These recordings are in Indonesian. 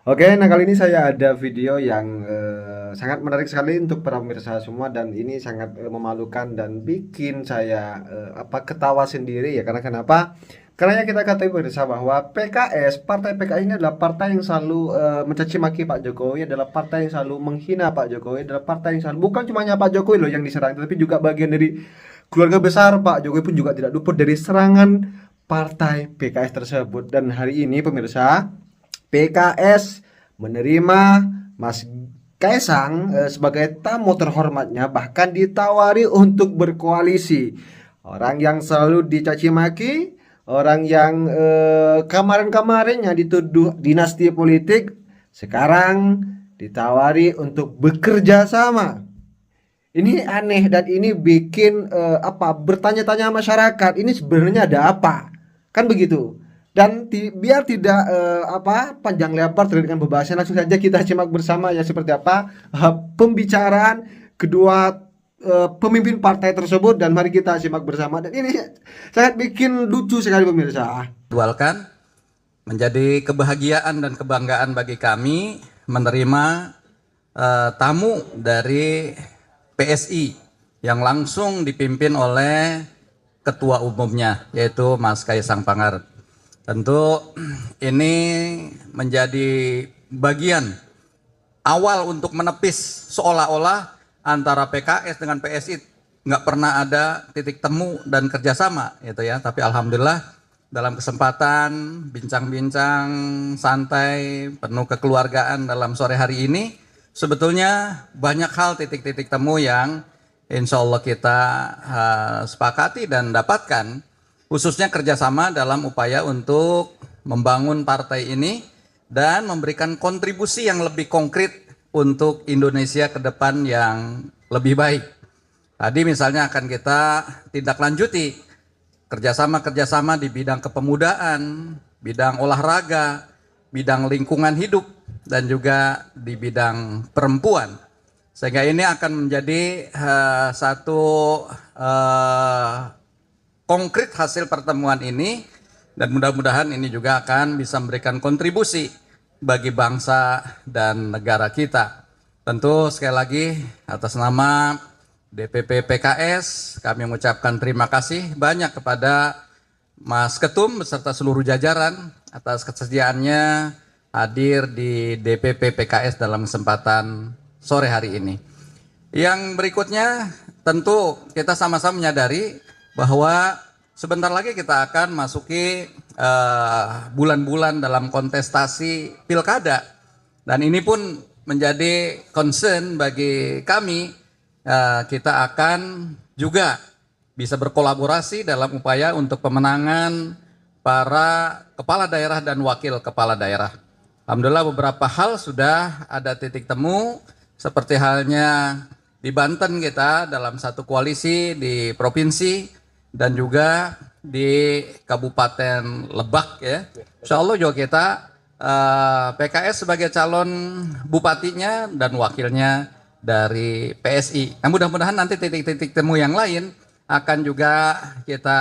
Oke, nah kali ini saya ada video yang sangat menarik sekali untuk para pemirsa semua dan ini sangat memalukan dan bikin saya ketawa sendiri ya karena kenapa? Karena ya kita ketahui pemirsa bahwa PKS, partai PKS ini adalah partai yang selalu mencaci maki Pak Jokowi, adalah partai yang selalu menghina Pak Jokowi, adalah partai yang selalu bukan cuma Pak Jokowi loh yang diserang, tapi juga bagian dari keluarga besar Pak Jokowi pun juga tidak luput dari serangan partai PKS tersebut. Dan hari ini pemirsa, PKS menerima Mas Kaisang sebagai tamu terhormatnya, bahkan ditawari untuk berkoalisi. Orang yang selalu dicaci maki, orang yang kemarin-kemarinnya dituduh dinasti politik, sekarang ditawari untuk bekerja sama. Ini aneh dan ini bikin bertanya-tanya masyarakat, ini sebenarnya ada apa? Kan begitu. Dan biar tidak panjang lebar terkait dengan pembahasan, langsung saja kita simak bersama ya seperti apa pembicaraan kedua pemimpin partai tersebut, dan mari kita simak bersama. Dan ini sangat bikin lucu sekali pemirsa. Jadwalkan menjadi kebahagiaan dan kebanggaan bagi kami menerima tamu dari PSI yang langsung dipimpin oleh ketua umumnya yaitu Mas Kaisang Pangarep. Tentu ini menjadi bagian awal untuk menepis seolah-olah antara PKS dengan PSI nggak pernah ada titik temu dan kerjasama gitu ya. Tapi alhamdulillah dalam kesempatan bincang-bincang santai penuh kekeluargaan dalam sore hari ini sebetulnya banyak hal titik-titik temu yang insya Allah kita sepakati dan dapatkan, khususnya kerjasama dalam upaya untuk membangun partai ini dan memberikan kontribusi yang lebih konkret untuk Indonesia ke depan yang lebih baik. Tadi misalnya akan kita tindak lanjuti kerjasama-kerjasama di bidang kepemudaan, bidang olahraga, bidang lingkungan hidup, dan juga di bidang perempuan. Sehingga ini akan menjadi satu konkret hasil pertemuan ini, dan mudah-mudahan ini juga akan bisa memberikan kontribusi bagi bangsa dan negara kita. Tentu sekali lagi atas nama DPP PKS kami mengucapkan terima kasih banyak kepada Mas Ketum beserta seluruh jajaran atas kesediaannya hadir di DPP PKS dalam kesempatan sore hari ini. Yang berikutnya tentu kita sama-sama menyadari bahwa sebentar lagi kita akan masuki bulan-bulan dalam kontestasi pilkada, dan ini pun menjadi concern bagi kami. Kita akan juga bisa berkolaborasi dalam upaya untuk pemenangan para kepala daerah dan wakil kepala daerah. Alhamdulillah beberapa hal sudah ada titik temu, seperti halnya di Banten kita dalam satu koalisi di provinsi dan juga di Kabupaten Lebak ya. Insya Allah juga kita PKS sebagai calon bupatinya dan wakilnya dari PSI. Nah, mudah-mudahan nanti titik-titik temu yang lain akan juga kita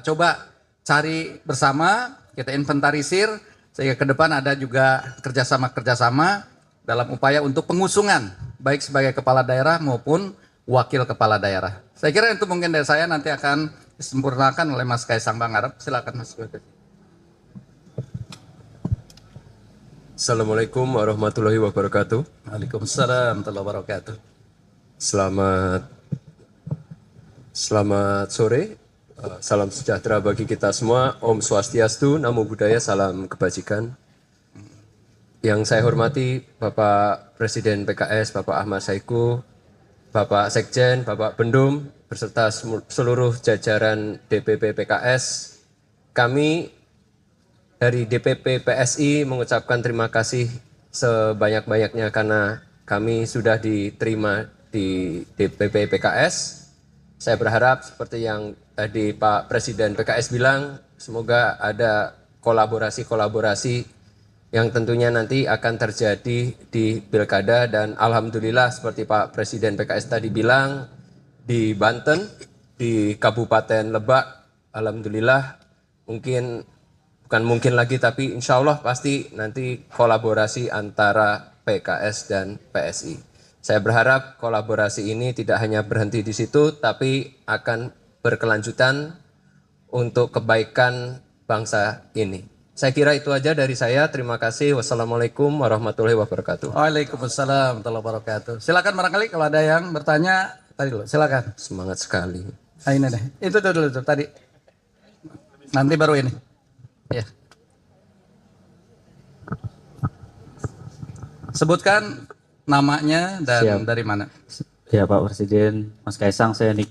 coba cari bersama, kita inventarisir sehingga ke depan ada juga kerjasama-kerjasama dalam upaya untuk pengusungan baik sebagai kepala daerah maupun wakil kepala daerah. Saya kira itu mungkin dari saya, nanti akan disempurnakan oleh Mas Kaisang Pangarep. Silakan Mas. Assalamualaikum warahmatullahi wabarakatuh. Waalaikumsalam warahmatullahi wabarakatuh. Selamat sore. Salam sejahtera bagi kita semua. Om Swastiastu, Namo Buddhaya, salam kebajikan. Yang saya hormati Bapak Presiden PKS, Bapak Ahmad Saiku, Bapak Sekjen, Bapak Bendum, beserta seluruh jajaran DPP PKS. Kami dari DPP PSI mengucapkan terima kasih sebanyak-banyaknya karena kami sudah diterima di DPP PKS. Saya berharap seperti yang tadi Pak Presiden PKS bilang, semoga ada kolaborasi-kolaborasi yang tentunya nanti akan terjadi di pilkada, dan alhamdulillah seperti Pak Presiden PKS tadi bilang, di Banten, di Kabupaten Lebak, alhamdulillah mungkin bukan mungkin lagi tapi insya Allah pasti nanti kolaborasi antara PKS dan PSI. Saya berharap kolaborasi ini tidak hanya berhenti di situ tapi akan berkelanjutan untuk kebaikan bangsa ini. Saya kira itu aja dari saya. Terima kasih. Wassalamualaikum warahmatullahi wabarakatuh. Waalaikumsalam warahmatullahi wabarakatuh. Silakan barangkali kalau ada yang bertanya tadi dulu. Silakan. Semangat sekali. Nah, ini deh. Itu dulu tuh tadi. Nanti baru ini. Ya. Sebutkan namanya dan Siap. dari mana. Ya Pak Presiden, Mas Kaisang, saya di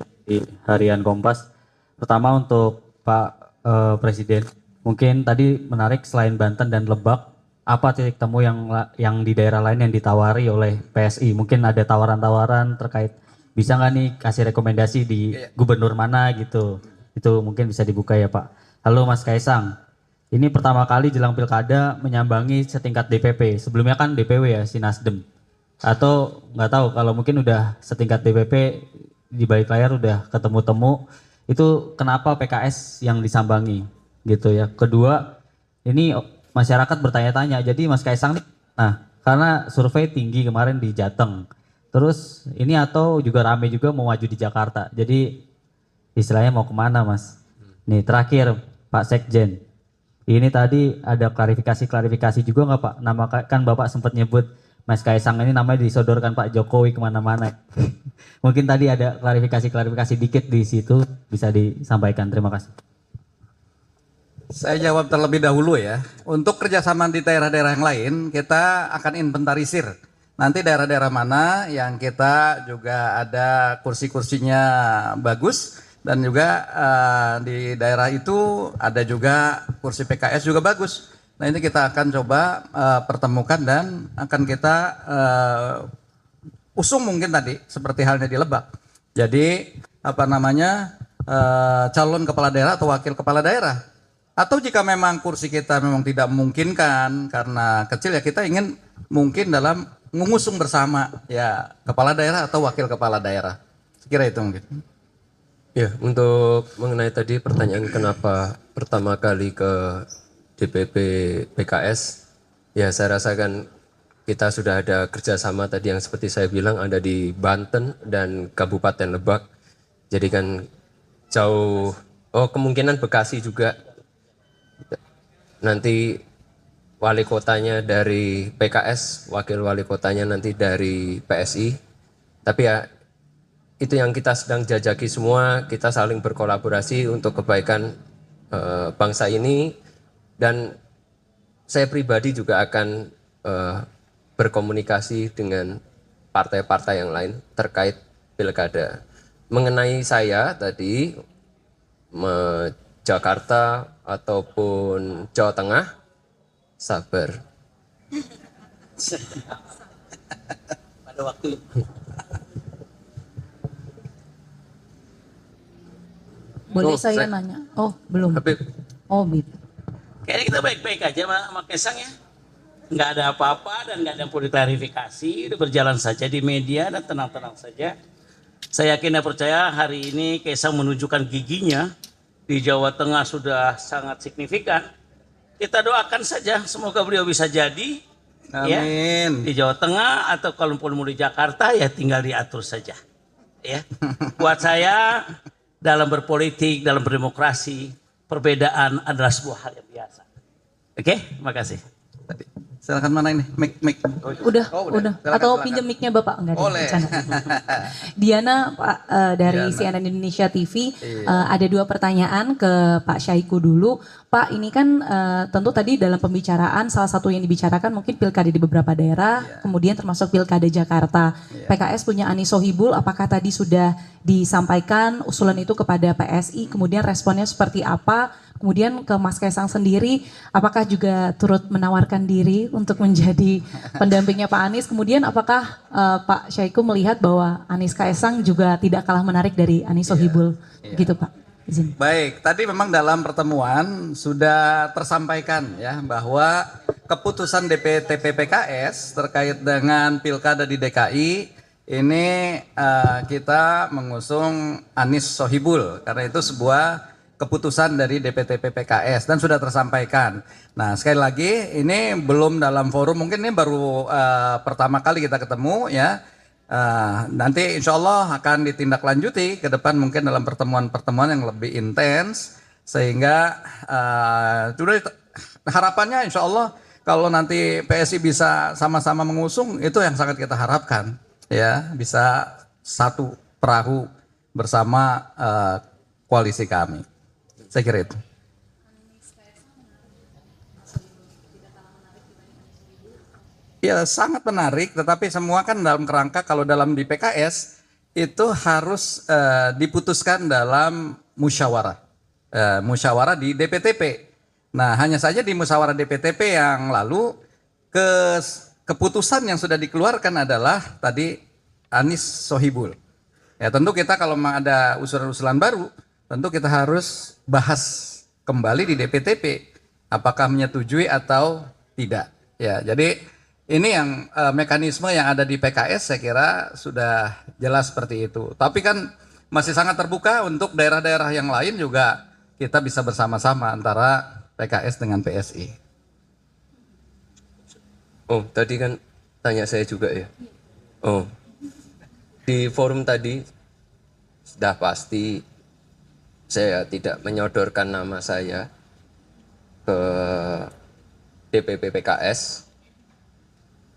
Harian Kompas. Pertama untuk Pak Presiden, mungkin tadi menarik selain Banten dan Lebak, apa titik temu yang di daerah lain yang ditawari oleh PSI? Mungkin ada tawaran-tawaran terkait bisa nggak nih kasih rekomendasi di gubernur mana gitu? Itu mungkin bisa dibuka ya Pak. Halo Mas Kaisang, ini pertama kali jelang pilkada menyambangi setingkat DPP. Sebelumnya kan DPW ya, si Nasdem. Atau nggak tahu kalau mungkin udah setingkat DPP di balik layar udah ketemu-temu. Itu kenapa PKS yang disambangi gitu ya. Kedua, ini masyarakat bertanya-tanya. Jadi Mas Kaisang nih, nah karena survei tinggi kemarin di Jateng. Terus ini atau juga rame juga mau maju di Jakarta. Jadi istilahnya mau kemana Mas? Nih terakhir Pak Sekjen. Ini tadi ada klarifikasi juga nggak Pak? Nama kan Bapak sempat nyebut Mas Kaisang ini namanya disodorkan Pak Jokowi kemana-mana. Mungkin tadi ada klarifikasi dikit di situ bisa disampaikan. Terima kasih. Saya jawab terlebih dahulu ya. Untuk kerjasama di daerah-daerah yang lain, kita akan inventarisir. Nanti daerah-daerah mana yang kita juga ada kursi-kursinya bagus. Dan juga di daerah itu ada juga kursi PKS juga bagus. Nah ini kita akan coba pertemukan dan akan kita usung mungkin tadi seperti halnya di Lebak. Jadi apa namanya calon kepala daerah atau wakil kepala daerah. Atau jika memang kursi kita memang tidak memungkinkan karena kecil ya kita ingin mungkin dalam mengusung bersama ya kepala daerah atau wakil kepala daerah. Sekira itu mungkin. Ya, untuk mengenai tadi pertanyaan kenapa pertama kali ke DPP PKS, ya saya rasakan kita sudah ada kerjasama tadi yang seperti saya bilang ada di Banten dan Kabupaten Lebak. Jadi kan jauh, kemungkinan Bekasi juga. Nanti wali kotanya dari PKS, wakil wali kotanya nanti dari PSI. Tapi ya itu yang kita sedang jajaki semua, kita saling berkolaborasi untuk kebaikan bangsa ini dan saya pribadi juga akan berkomunikasi dengan partai-partai yang lain terkait pilkada. Mengenai saya tadi Jakarta ataupun Jawa Tengah, sabar. Pada waktu Boleh saya nanya? Oh, belum. Habib. Oh, gitu. kayaknya kita baik-baik aja sama Kaisang ya. Nggak ada apa-apa dan nggak ada yang perlu diklarifikasi. Udah berjalan saja di media dan tenang-tenang saja. Saya yakin dan percaya hari ini Kaisang menunjukkan giginya di Jawa Tengah sudah sangat signifikan. Kita doakan saja semoga beliau bisa jadi. Ya, Amin. di Jawa Tengah atau kalau mau di Jakarta ya tinggal diatur saja. Ya. Buat saya dalam berpolitik, dalam berdemokrasi, perbedaan adalah sebuah hal yang biasa. Oke, makasih. Silakan mana ini? Mic. Udah. Silakan, Atau silakan. pinjam mic-nya Bapak? Enggak ada. Boleh. Bercanda. Diana Pak dari Diana. CNN Indonesia TV ada dua pertanyaan ke Pak Syahiku dulu. Pak, ini kan tentu tadi dalam pembicaraan salah satu yang dibicarakan mungkin pilkada di beberapa daerah, kemudian termasuk pilkada Jakarta. PKS punya Anies Sohibul, apakah tadi sudah disampaikan usulan itu kepada PSI, kemudian responnya seperti apa? Kemudian ke Mas Kaisang sendiri, apakah juga turut menawarkan diri untuk menjadi pendampingnya Pak Anies? Kemudian apakah Pak Syahiku melihat bahwa Anies Kaisang juga tidak kalah menarik dari Anies Sohibul? Gitu Pak, izin. Baik, tadi memang dalam pertemuan sudah tersampaikan ya bahwa keputusan DPTP PKS terkait dengan pilkada di DKI ini kita mengusung Anies Sohibul karena itu sebuah keputusan dari DPTP PKS dan sudah tersampaikan. Nah, sekali lagi ini belum dalam forum, mungkin ini baru pertama kali kita ketemu ya. Nanti insya Allah akan ditindaklanjuti ke depan mungkin dalam pertemuan-pertemuan yang lebih intens, sehingga harapannya insya Allah kalau nanti PSI bisa sama-sama mengusung, itu yang sangat kita harapkan ya, bisa satu perahu bersama koalisi kami. Saya kira itu. Ya sangat menarik, tetapi semua kan dalam kerangka kalau dalam di PKS itu harus diputuskan dalam musyawarah, musyawarah di DPTP. Nah hanya saja di musyawarah DPTP yang lalu keputusan yang sudah dikeluarkan adalah tadi Anies Sohibul. Ya tentu kita kalau memang ada usulan-usulan baru, tentu kita harus bahas kembali di DPTP apakah menyetujui atau tidak. Ya jadi ini yang mekanisme yang ada di PKS saya kira sudah jelas seperti itu. Tapi kan masih sangat terbuka untuk daerah-daerah yang lain juga kita bisa bersama-sama antara PKS dengan PSI. Oh, tadi kan tanya saya juga ya. Oh, di forum tadi sudah pasti saya tidak menyodorkan nama saya ke DPP PKS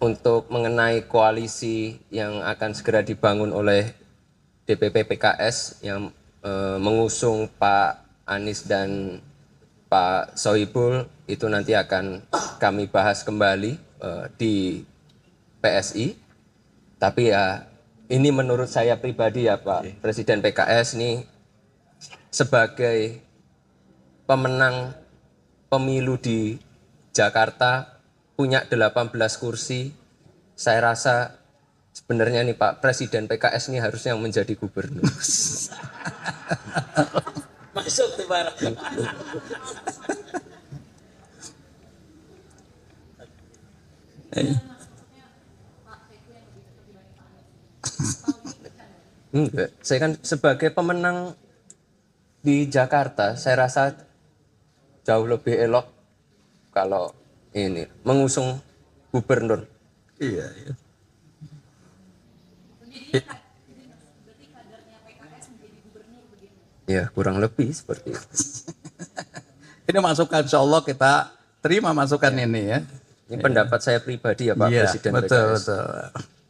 untuk mengenai koalisi yang akan segera dibangun oleh DPP PKS yang mengusung Pak Anies dan Pak Sohibul, itu nanti akan kami bahas kembali di PSI. Tapi ya ini menurut saya pribadi ya Pak Presiden PKS ini sebagai pemenang pemilu di Jakarta punya 18 kursi, saya rasa sebenarnya nih Pak Presiden PKS ini harusnya menjadi gubernur. Masuk tuh Barang. Enggak, saya kan sebagai pemenang di Jakarta, saya rasa jauh lebih elok kalau ini mengusung gubernur. Iya, iya. Ya, kurang lebih seperti itu. Ini masukan insya Allah kita terima masukan ini ya. Ini pendapat saya pribadi ya Pak Iya, Presiden betul, PKS. betul.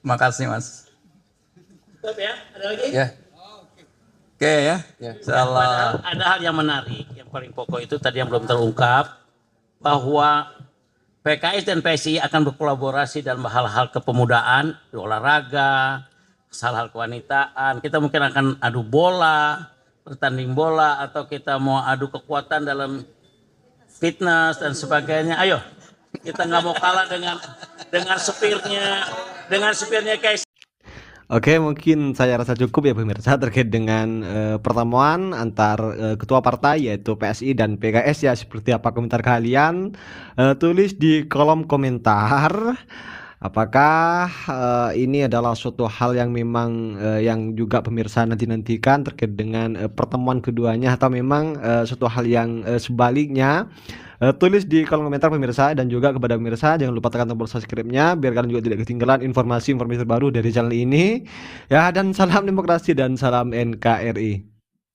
Makasih Mas. Stop ya, ada lagi? Ya, Oke ya. Ya. Insyaallah. Ada hal yang menarik, yang paling pokok itu tadi yang belum terungkap, bahwa PKS dan PSI akan berkolaborasi dalam hal-hal kepemudaan, di olahraga, hal-hal kewanitaan. Kita mungkin akan adu bola, bertanding bola, atau kita mau adu kekuatan dalam fitness dan sebagainya. Ayo, kita nggak mau kalah dengan supirnya guys. Oke, mungkin saya rasa cukup ya pemirsa terkait dengan pertemuan antar ketua partai yaitu PSI dan PKS ya. Seperti apa komentar kalian? Tulis di kolom komentar. Apakah ini adalah suatu hal yang memang yang juga pemirsa nantikan terkait dengan pertemuan keduanya, atau memang suatu hal yang sebaliknya? Tulis di kolom komentar pemirsa, dan juga kepada pemirsa jangan lupa tekan tombol subscribe-nya biar kalian juga tidak ketinggalan informasi-informasi terbaru dari channel ini. Ya, dan salam demokrasi dan salam NKRI.